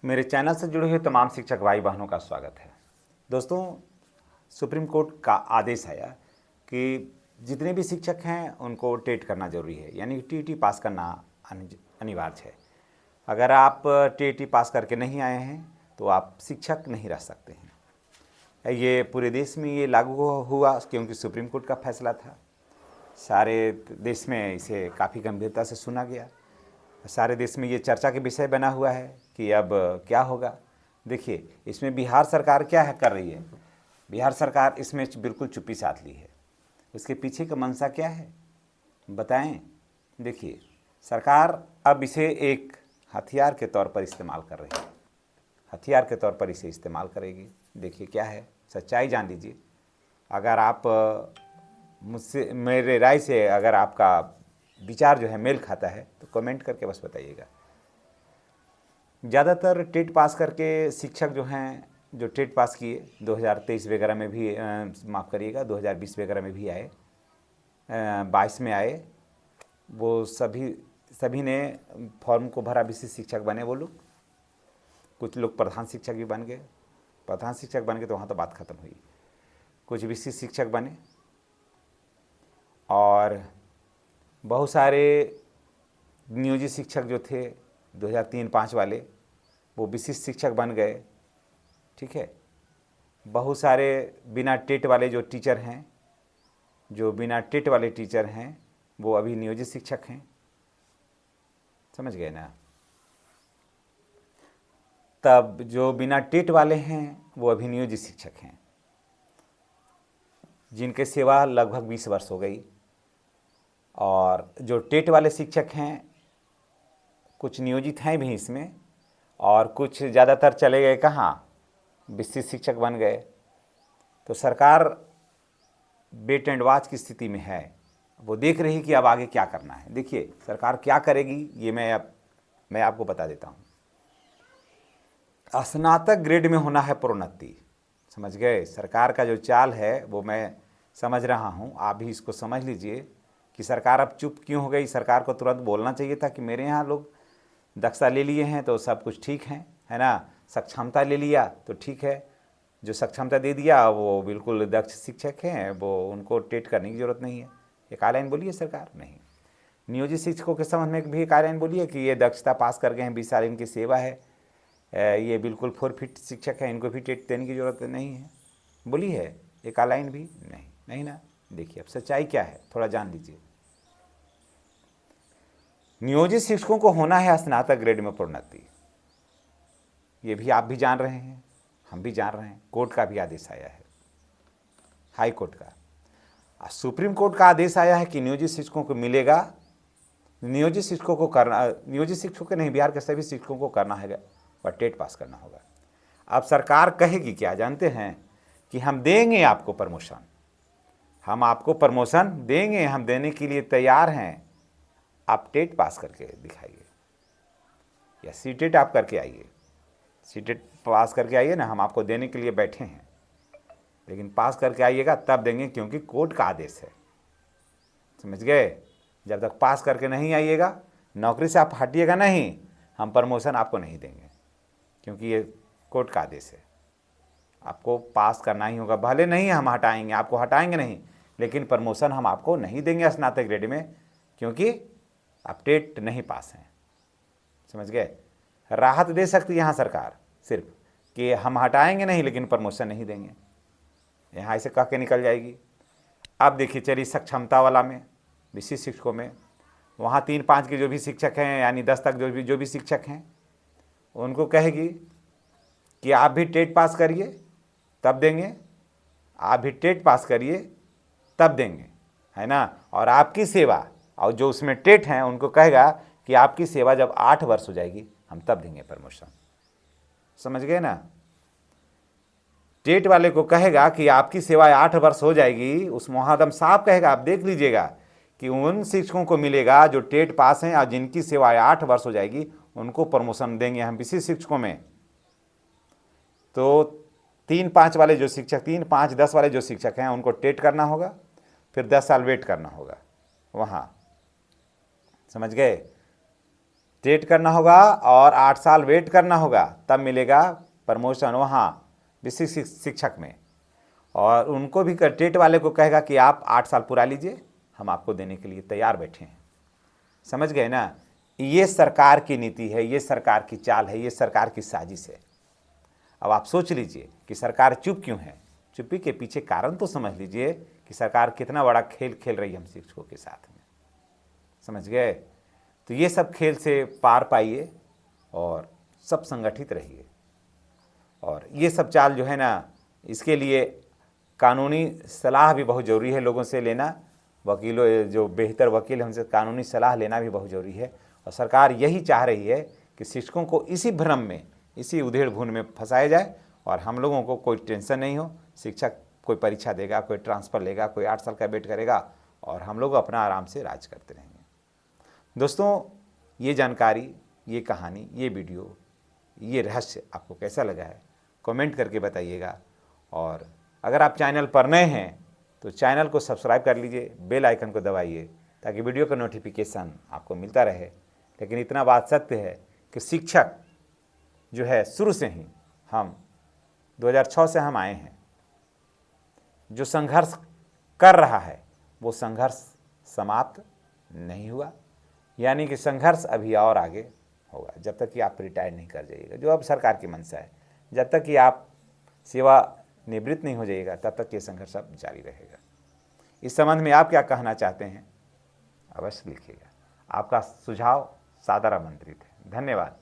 मेरे चैनल से जुड़े हुए तमाम शिक्षक भाई बहनों का स्वागत है। दोस्तों, सुप्रीम कोर्ट का आदेश आया कि जितने भी शिक्षक हैं उनको टेट करना जरूरी है, यानी टीईटी पास करना अनिवार्य है। अगर आप टीईटी पास करके नहीं आए हैं तो आप शिक्षक नहीं रह सकते हैं। ये पूरे देश में ये लागू हुआ क्योंकि सुप्रीम कोर्ट का फैसला था। सारे देश में इसे काफ़ी गंभीरता से सुना गया। सारे देश में ये चर्चा के विषय बना हुआ है कि अब क्या होगा। देखिए, इसमें बिहार सरकार क्या है कर रही है। बिहार सरकार इसमें बिल्कुल चुप्पी साध ली है। उसके पीछे का मंशा क्या है बताएं। देखिए, सरकार अब इसे एक हथियार के तौर पर इस्तेमाल कर रही है। हथियार के तौर पर इसे इस्तेमाल करेगी। देखिए क्या है, सच्चाई जान लीजिए। अगर आप मुझसे, मेरे राय से अगर आपका विचार जो है मेल खाता है तो कमेंट करके बस बताइएगा। ज़्यादातर टेट पास करके शिक्षक जो हैं, जो टेट पास किए 2023 वगैरह में भी, माफ़ करिएगा 2020 वगैरह में भी आए, 22 में आए, वो सभी ने फॉर्म को भरा, विशिष्ट शिक्षक बने वो लोग। कुछ लोग प्रधान शिक्षक भी बन गए। प्रधान शिक्षक बन गए तो वहाँ तो बात खत्म हुई। कुछ विशिष्ट शिक्षक बने और बहुत सारे नियोजित शिक्षक जो थे 2003-05 वाले, वो विशिष्ट शिक्षक बन गए। ठीक है। बहुत सारे बिना टेट वाले जो टीचर हैं, जो बिना टेट वाले टीचर हैं, वो अभी नियोजित शिक्षक हैं। समझ गए ना। तब जो बिना टेट वाले हैं वो अभी नियोजित शिक्षक हैं, जिनके सेवा लगभग 20 वर्ष हो गई। और जो टेट वाले शिक्षक हैं, कुछ नियोजित हैं भी इसमें, और कुछ ज़्यादातर चले गए कहाँ, विशिष्ट शिक्षक बन गए। तो सरकार वेट एंड वॉच की स्थिति में है। वो देख रही कि अब आगे क्या करना है। देखिए सरकार क्या करेगी ये मैं आपको बता देता हूँ। स्नातक ग्रेड में होना है प्रोन्नति। समझ गए। सरकार का जो चाल है वो मैं समझ रहा हूँ, आप भी इसको समझ लीजिए कि सरकार अब चुप क्यों हो गई। सरकार को तुरंत बोलना चाहिए था कि मेरे यहाँ लोग दक्षता ले लिए हैं तो सब कुछ ठीक है ना। सक्षमता ले लिया तो ठीक है। जो सक्षमता दे दिया वो बिल्कुल दक्ष शिक्षक हैं, वो उनको टेट करने की ज़रूरत नहीं है। एक आलाइन बोलिए सरकार। नहीं, नियोजित शिक्षकों के संबंध में भी एक आलाइन बोलिए कि ये दक्षता पास कर गए हैं, 20 साल इनकी सेवा है, ये बिल्कुल फॉरफिट शिक्षक है, इनको भी टेट देने की ज़रूरत नहीं है। बोली है एक आलाइन भी? नहीं ना। देखिए अब सच्चाई क्या है थोड़ा जान लीजिए। नियोजित शिक्षकों को होना है स्नातक ग्रेड में प्रोन्नति। ये भी आप भी जान रहे हैं, हम भी जान रहे हैं। कोर्ट का भी आदेश आया है, हाई कोर्ट का। सुप्रीम कोर्ट का आदेश आया है कि नियोजित शिक्षकों को मिलेगा। नियोजित शिक्षकों को करना, नियोजित शिक्षकों के नहीं, बिहार के सभी शिक्षकों को करना है और टेट पास करना होगा। अब सरकार कहेगी क्या जानते हैं, कि हम देंगे आपको प्रमोशन, हम आपको प्रमोशन देंगे, हम देने के लिए तैयार हैं, आप टेट पास करके दिखाइए या सीटेट आप करके आइए। सीटेट पास करके आइए ना, हम आपको देने के लिए बैठे हैं, लेकिन पास करके आइएगा तब देंगे, क्योंकि कोर्ट का आदेश है। समझ गए। जब तक पास करके नहीं आइएगा, नौकरी से आप हटिएगा नहीं, हम प्रमोशन आपको नहीं देंगे, क्योंकि ये कोर्ट का आदेश है। आपको पास करना ही होगा। भले नहीं हम हटाएंगे, आपको हटाएंगे नहीं, लेकिन प्रमोशन हम आपको नहीं देंगे स्नातक ग्रेड में, क्योंकि आप टेट नहीं पास हैं। समझ गए। राहत दे सकती है यहाँ सरकार सिर्फ कि हम हटाएंगे नहीं लेकिन प्रमोशन नहीं देंगे, यहाँ ऐसे कह के निकल जाएगी। अब देखिए चलिए सक्षमता वाला में, विशिष्ट शिक्षकों में, वहाँ 3-5 के जो भी शिक्षक हैं, यानी 10 तक जो भी शिक्षक हैं, उनको कहेगी कि आप भी टेट पास करिए तब देंगे, आप भी टेट पास करिए तब देंगे, है ना। और आपकी सेवा, और जो उसमें टेट हैं उनको कहेगा कि आपकी सेवा जब 8 वर्ष हो जाएगी हम तब देंगे प्रमोशन। समझ गए ना। टेट वाले को कहेगा कि आपकी सेवा 8 वर्ष हो जाएगी, उस मुहादम साहब कहेगा, आप देख लीजिएगा कि उन शिक्षकों को मिलेगा जो टेट पास हैं और जिनकी सेवाएं 8 वर्ष हो जाएगी, उनको प्रमोशन देंगे हम विशिष्ट शिक्षकों में। तो 3-5 वाले जो शिक्षक, 3-5-10 वाले जो शिक्षक हैं उनको टेट करना होगा, फिर 10 साल वेट करना होगा वहाँ। समझ गए। टेट करना होगा और 8 साल वेट करना होगा, तब मिलेगा प्रमोशन वहाँ विशिष्ट शिक्षक में। और उनको भी टेट वाले को कहेगा कि आप 8 साल पूरा लीजिए, हम आपको देने के लिए तैयार बैठे हैं। समझ गए ना? ये सरकार की नीति है, ये सरकार की चाल है, ये सरकार की साजिश है। अब आप सोच लीजिए कि सरकार चुप क्यों है। चुप्पी के पीछे कारण तो समझ लीजिए कि सरकार कितना बड़ा खेल खेल रही है हम शिक्षकों के साथ में। समझ गए? तो ये सब खेल से पार पाइए और सब संगठित रहिए। और ये सब चाल जो है ना, इसके लिए कानूनी सलाह भी बहुत ज़रूरी है लोगों से लेना। वकीलों, जो बेहतर वकील हैं, उनसे कानूनी सलाह लेना भी बहुत ज़रूरी है। और सरकार यही चाह रही है कि शिक्षकों को इसी भ्रम में, इसी उधेड़ बुन में फंसाया जाए और हम लोगों को कोई टेंशन नहीं हो। शिक्षक कोई परीक्षा देगा, कोई ट्रांसफ़र लेगा, कोई 8 साल का वेट करेगा और हम लोग अपना आराम से राज करते रहेंगे। दोस्तों, ये जानकारी, ये कहानी, ये वीडियो, ये रहस्य आपको कैसा लगा है कमेंट करके बताइएगा। और अगर आप चैनल पर नए हैं तो चैनल को सब्सक्राइब कर लीजिए, बेल आइकन को दबाइए ताकि वीडियो का नोटिफिकेशन आपको मिलता रहे। लेकिन इतना बात सत्य है कि शिक्षक जो है शुरू से ही, हम 2006 से हम आए हैं, जो संघर्ष कर रहा है वो संघर्ष समाप्त नहीं हुआ। यानी कि संघर्ष अभी और आगे होगा जब तक कि आप रिटायर नहीं कर जाइएगा, जो अब सरकार की मंशा है। जब तक कि आप सेवा निवृत्त नहीं हो जाइएगा तब तक ये संघर्ष अब जारी रहेगा। इस संबंध में आप क्या कहना चाहते हैं अवश्य लिखिएगा। आपका सुझाव सादर आमंत्रित है। धन्यवाद।